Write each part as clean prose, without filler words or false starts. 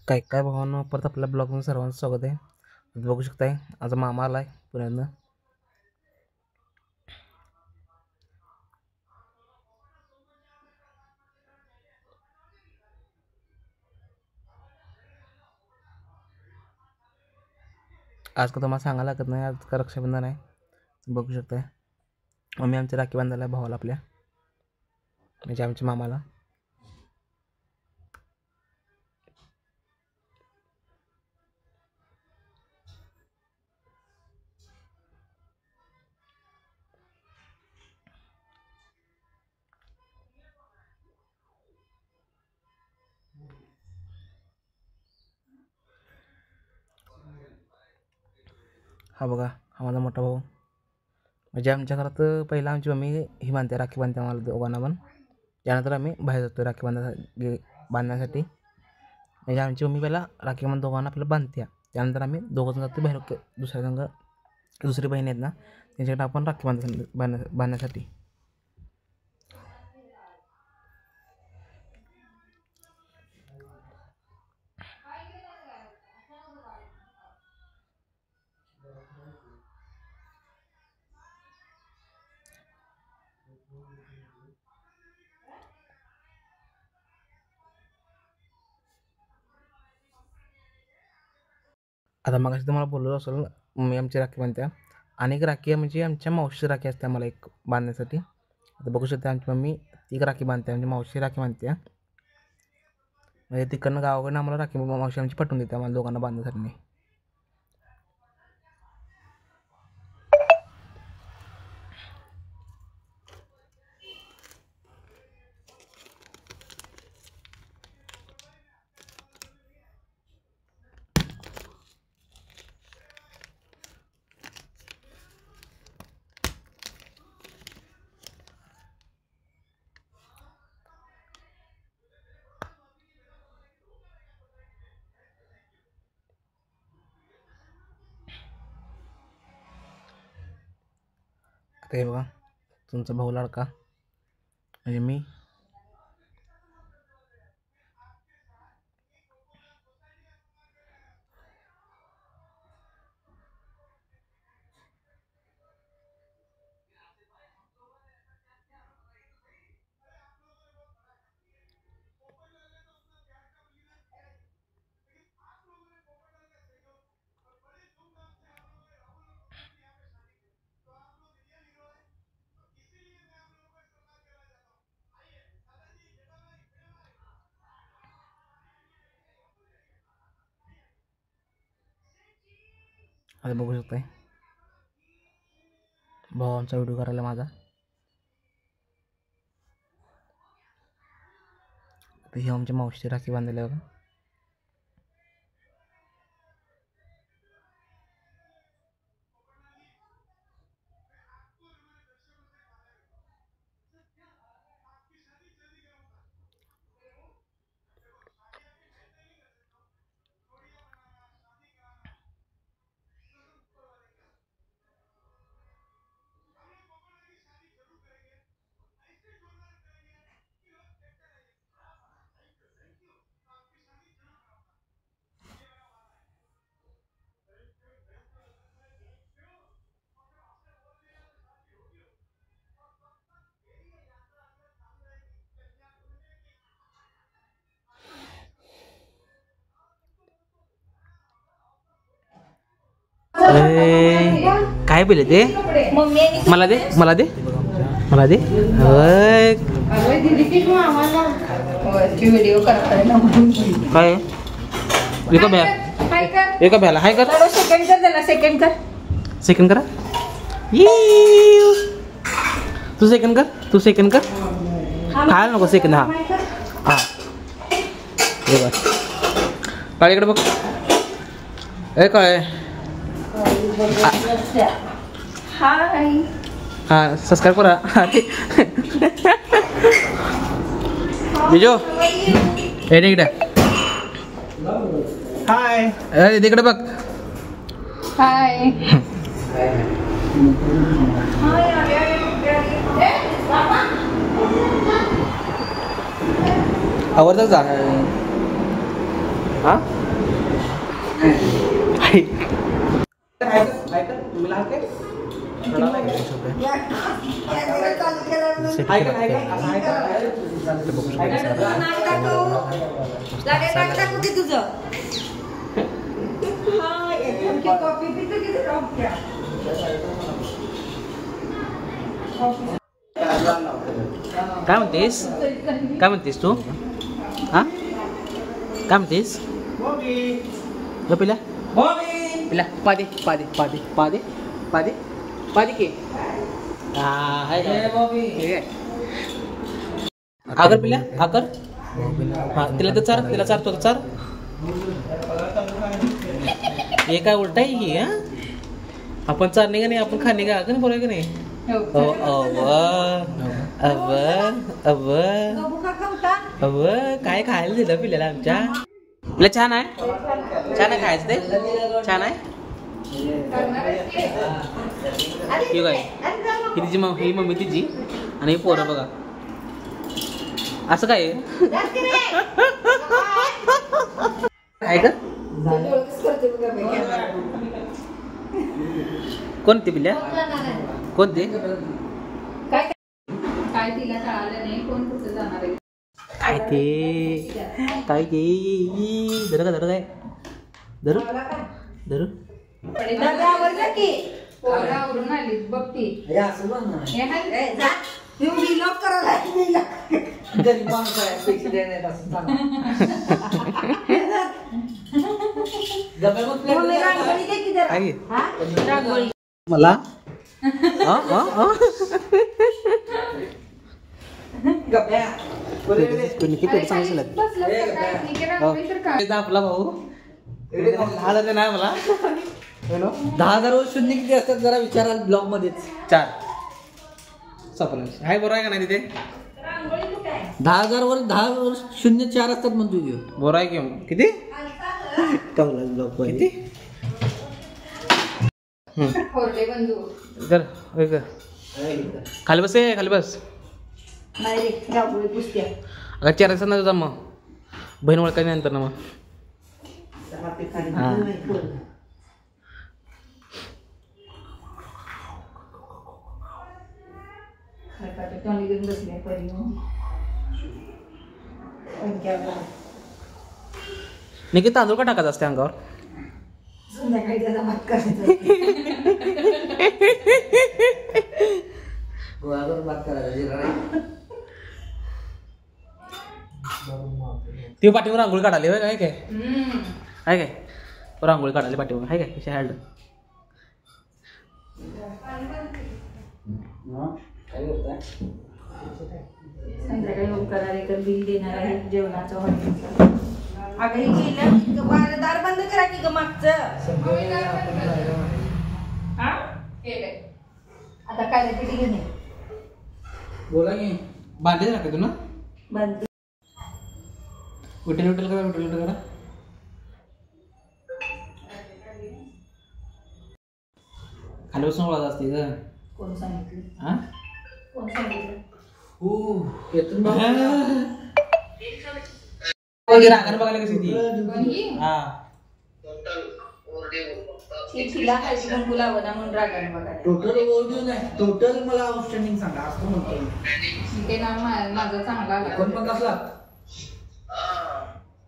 काय काय भावांनो, परत आपल्या ब्लॉगमध्ये सर्वांचं स्वागत आहे. बघू शकताय आज मामा आलाय पुण्यातनं. आज का तुम्हाला सांगायला लागत नाही, आज का रक्षाबंधन आहे. बघू शकताय मम्मी आमची राखी बांधायला भावाला आपल्या, म्हणजे आमच्या मामाला. हा बघा, हा माझा मोठा भाऊ. म्हणजे आमच्या घरात पहिला आमची मम्मी ही बांधते, राखी बांधते आम्हाला दोघांना पण. त्यानंतर आम्ही बाहेर जातो राखी बांधण्यासाठी. म्हणजे आमची मम्मी पहिला राखी बांध दोघांना आपल्याला बांधते, त्यानंतर आम्ही दोघं जातो बाहेर दुसऱ्या संघ. दुसरी बहीण आहेत ना, त्यांच्याकडे आपण राखी बांधण्यासाठी. आता मग तुम्हाला बोललो असेल, मी आमची राखी बांधत्या. आणि एक राखी आहे म्हणजे आमच्या मावशीची राखी असते आम्हाला एक बांधण्यासाठी. आता बघू शकता आमची मम्मी ती राखी बांधते, म्हणजे मावशी राखी बांधते. म्हणजे तिकडनं गावाकडनं आम्हाला राखी मावशी आमची पटवून देते आम्हाला दोघांना बांधण्यासाठी. आता हे बघा तुमचा भाऊ लाडका म्हणजे मी. आता बघू शकताय भावांचा व्हिडिओ करायला माझा. तर ही आमच्या मावशीची राखी बांधलेली आहे बघा. काय बोलले ते? मला दे मला दे मला दे. काय एका भ्याला हाय कर. सेकंड कर. सेकंड करा. तू सेकंड कर. तू सेकंड कर. खायला नको सेकंड. हा हा हे बघ काळीकडे बघ. ए काय हाय. हाँ सब्सक्राइब करा. बिजो ए इकडे. हाय अरे तिकडे बघ. हाय. आवडतं जा. हा तुम्ही काय म्हणतेस काय म्हणतेस तू हा काय म्हणतेस पिल्या पिल्या पादे पादे पादे पादे पादे पादे के आकर पिल्या आकर हा तिला तर चार तिला चार तो चार हे काय उलटा आहे की हा आपण चारणे का नाही आपण खाणे का नाही बरोबर का नाही अव काय खायला दिलं पिल्याला आमच्या तुला छान आहे छान आहे खायचं ते छान आहे ही काय ही तिची ही मम्मी तिची आणि ही पोरं बघा असं काय आहे का कोणते पिल्या कोणते काय तिला कळालं नाही कोण कुठं जाणार आहे काय ते काय ते धर का धर काय धरू धरू आवडलं की पोरावरून आली बघती मला आपला भाऊ 10,000 नाही मला 10,000 शून्य किती असतात जरा विचाराल ब्लॉग मध्येच 4 सपन हाय बरोबर आहे का नाही तिथे 10,000 वर 10,004 असतात म्हणतो घेऊ बरोबर आहे की किती ब्लॉग किती कर खाली बस खाली बस अगं चेहऱ्याचा ना तुझा मग बहीण ओळखायची नंतर ना मग निकी तांदूळ का टाकायचं असते अंगावर ती पाठीवर रांगोळी काढाली होय काय काय आहे काय रांगोळी काढाली पाठीवर आहे काय कशा हॅल्ड संध्याकाळी होमकाराला तर बिल देणार आहे जेवणाचं हॉटेलचं अगं हे गेलं दार बंद करा की ग मागचं आता काय पिठी घेणे बोला की बांधे राखते तू ना बंद विठ्ठल विठ्ठल करा विठ्ठल विठ्ठल करा खाली बसून ओळख असते का कोण सांगितलं हा कोण सांगितलं रागाने बघायला कशी ती हा तिला खायची पण गुलाब ना म्हणून रागाने बघायला टोटल ओव्हरव्ह्यू नाही टोटल मला आउटस्टँडिंग सांगा असं म्हणतो ते नाव माझं चांगला आला 49 लाख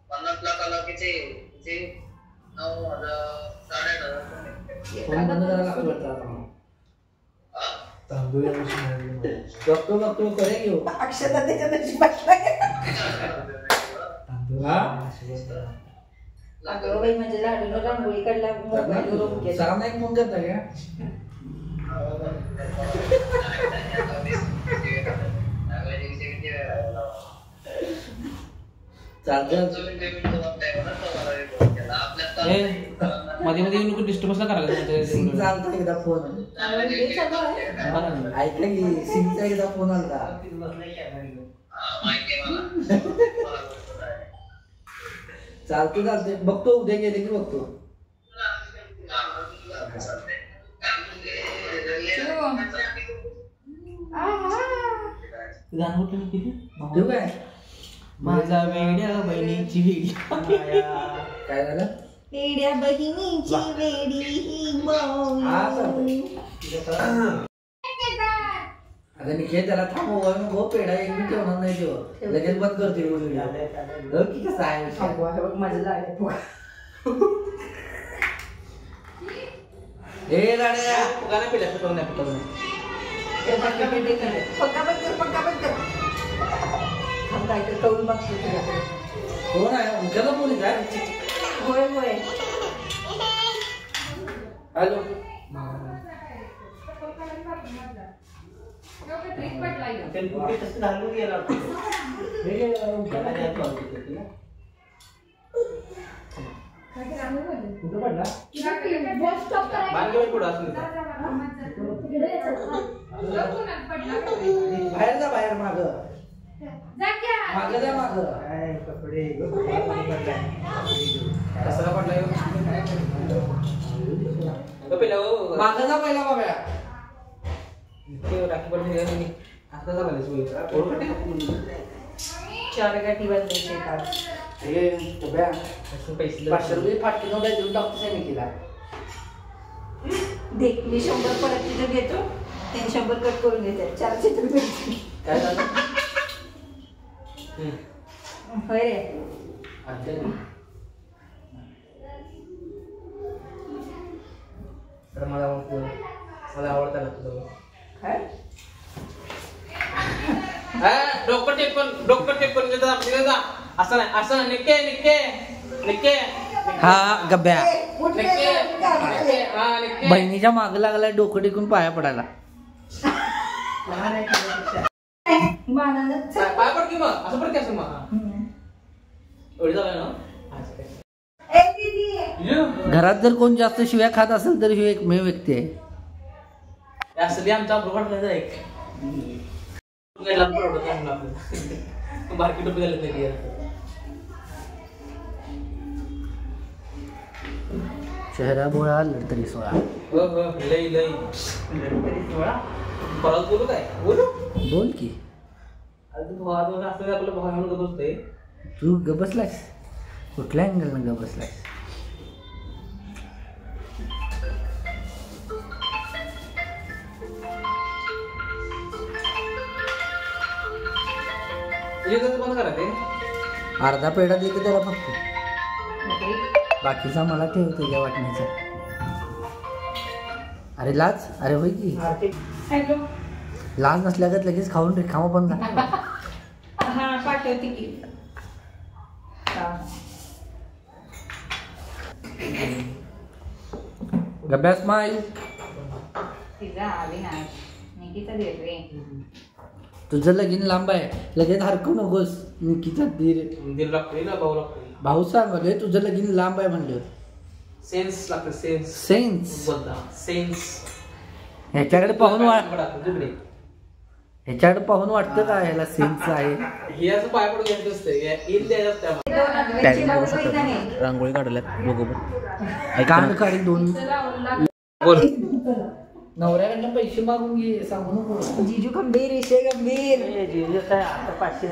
50 लाख आला की ते 9,000 बघतो करे घेऊ अक्षता त्याच्या अगं बाई म्हणजे लाडूला रांगोळी काढला मोबाईलवर सरांना एक फोन करता का मध्ये मध्ये येऊन डिस्टर्बन्स करायला सिंग चालतो एकदा फोन ऐकलं की सिंगचा एकदा फोन आला चालतो चालते बघतो उद्या गेले की बघतो गाणं कुठलं किती ठेवू काय माझा वेड्या बहिणीची वेडी काय झालं वेड्या बहिणीची वेडी ही आता निघे त्याला थांबवा मी गो पेढा एक मी ठेवणार नाही तेव्हा लगेच बंद करते व्हिडिओ की कसं आहे माझं लागलं हे गाड्या गाणं पिल्या फुटवून नाही फुटवून पक्का बंद कर थांब काय तर कळून बघतो तुझ्याकडे कोण आहे उद्याला बोली काय होय हॅलो कुठं पडला बाहेर जा बाहेर माग जा माग कपडे कसाला पडलाय माग जा पहिला बाबा राखी पडली आता झालं 4 गाठी बांधायचे का हे बघा पैसे 500 रुपये फाटकी नोटा देऊन टाकतो मी केला दे मी 100 परत तिथं घेतो 100 कट करून घेते 400 रुपये काय झालं होय रे तर मला आवडतं ना तुझं काय डोकं टेकून जा असं नाही निक्के हा गब्या निक्के बहिणीच्या माग लागलाय डोकं टेकून पाया पडायला पाय पड की मग असं पड की असं मग एवढी झालं ना घरात जर कोण जास्त शिव्या खात असेल तर ही एकमेव व्यक्ती आहे असली आमचा प्रोफाट नाही एक बारकी टोपी झाली नाही शहरा बोळा लढतरी सोळा लई परत बोलू काय बोलू बोल की असं आपलं भाव म्हणून गप बसतोय तू ग बसलायस कुठल्या अँगलनं ग बसलायस बंद करा ते अर्धा पेढा दे की त्याला फक्त बाकीचा मला ठेव तुझ्या वाटण्याचा अरे लाज अरे होय की हॅलो लाज नसल्यागत लगेच खाऊन रिकामा पण झाला हा पाठवते की गब्यास माई तिचा आली नाही निकिता देतोय तुझं लगीन लांब आहे लगेच हरकू नकोस निकिता दिल लागतोय ना भाऊ लागतोय भाऊ सांगले तुझं लगीन लांब आहे म्हणलं सेन्स लागतं सेन्स सेन्स ह्याच्याकडे पाहून तिकडे ह्याच्याकडे पाहून वाटतं का ह्याला सेन्स आहे हे असं पाय पडून घ्यायचं असतं रांगोळी काढल्यात बघू कान काढी दोन बोल नवऱ्याकडनं पैसे मागून घे सांगू नको जिजू गंभीर विषय गंभीर जिजू काय आता 500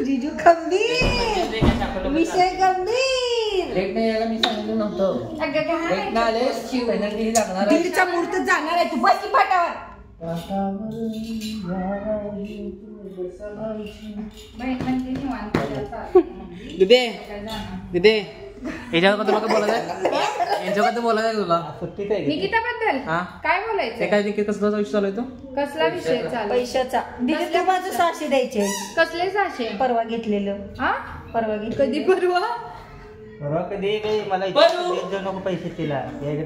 जिजू गंभीर विषय गंभीर लेट नाही यायला मी सांगितलं नव्हतं लेट ना आले पेनल्टी लागणार आहे. दीडचा मुहूर्त जाणार आहे तू बस की पाटावर दिदे याच्यावर तुला काय बोलायचं यांच्यावर बोलायचं आहे तुला निकिताबद्दल हा काय बोलायचं ते काय देखील कसला विषय चालू आहे तो कसला विषय चालू पैशाचा दिले तू माझं 600 द्यायचे कसले 600 परवा घेतलेलं हा परवा घेतलं कधी परवा परवा कधी काही मला नको पैसे तिला ए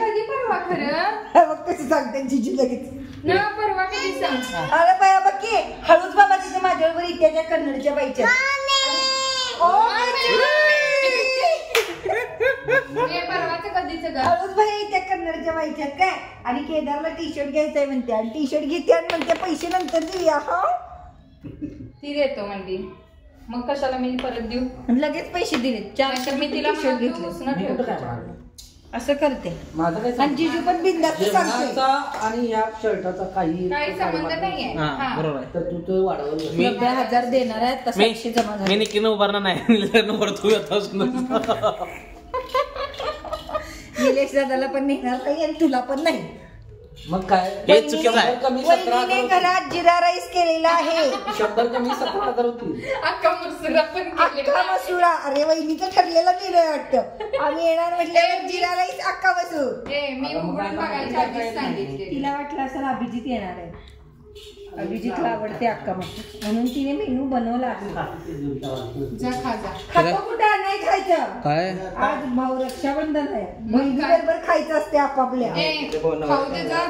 कधी परवा खरं मग कसं सांगते जिजू लगेच ना परवा कधी सांग अरे बाया बघ की हळूच बाबा तिथे माझ्यावर इत्याच्या कन्नडच्या बाईच्या परवाचं कधीच ग हळूच बाई त्या कन्नडच्या बाईच्यात काय आणि केदारला टी शर्ट घ्यायचंय म्हणते आणि टी शर्ट घेते आणि म्हणते पैसे नंतर देऊया हा ती देतो म्हणली मग कशाला मी परत देऊ आणि लगेच पैसे दिले 400 मी तिला टी शर्ट घेतले घेतलं असं करते माझं काय आणि जिजू पण बिंदास्त सांगते जेवणाचा आणि या शर्टाचा काही संबंध नाहीये हा हा. बरोबर आहे. तर तू तो वाढवलं 90,000 देणार आहेत तसं 100 जमा मी झाले निकीनं उभारणार नाही लग्न करतो निलेश दादाला पण नेणार नाही आणि तुला पण नाही. मग काय हे चुकीचं आहे. कमी 17,000 वहिनीने होतील. घरात जिरा राईस केलेला आहे 100 कमी 17,000 होतील. अक्का मसुरा पण केलेला अख्खा आहे. मसुरा. अरे वहिनीचं ठरलेलं गेलं वाटतं आम्ही येणार म्हटलं जिरा राईस अख्खा मसूर. ए, मी उघडून बघायच्या आधीच सांगितले. तिला वाटलं असं अभिजित येणार आहे अभिजितला आवडते अक्का मसूर म्हणून तिने मेनू बनवला जा खा जा. खातो कुठं नाही खायचं काय आज भाऊ रक्षाबंधन आहे बहिणी बरोबर खायचं असते आपापल्या. ए, खाऊ दे जा.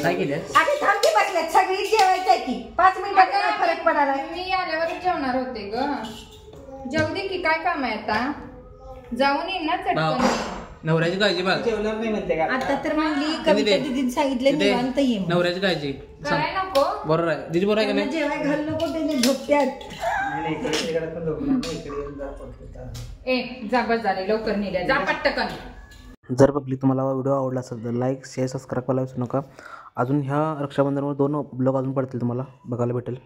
काय केलं अरे थांब की बसल्यात सगळी जेवायचं आहे की 5 मिनिटात काय फरक पडायला. मी आल्यावरच जेवणार होते ग. जेवू दे की काय काम आहे आता जाऊन येईन ना चटकन. नवऱ्याची काळजी बघ आता तर म्हणली कविता दिदीने सांगितलं निवांत ये म्हणून. नवऱ्याची काळजी काय नको. बरोबर आहे दिदी बरोबर आहे का त्यांना नाही जेवाय घाल नको त्याने झोपत्यात. ए जा बस झाले लवकर निघा जा पटकन. जर बघली तुम्हाला व्हिडिओ आवडला असेल तर लाईक शेअर सबस्क्राईब करायला विसरू नका. अजून ह्या रक्षाबंधनवर 2 ब्लॉग अजून पडतील तुम्हाला बघायला भेटेल.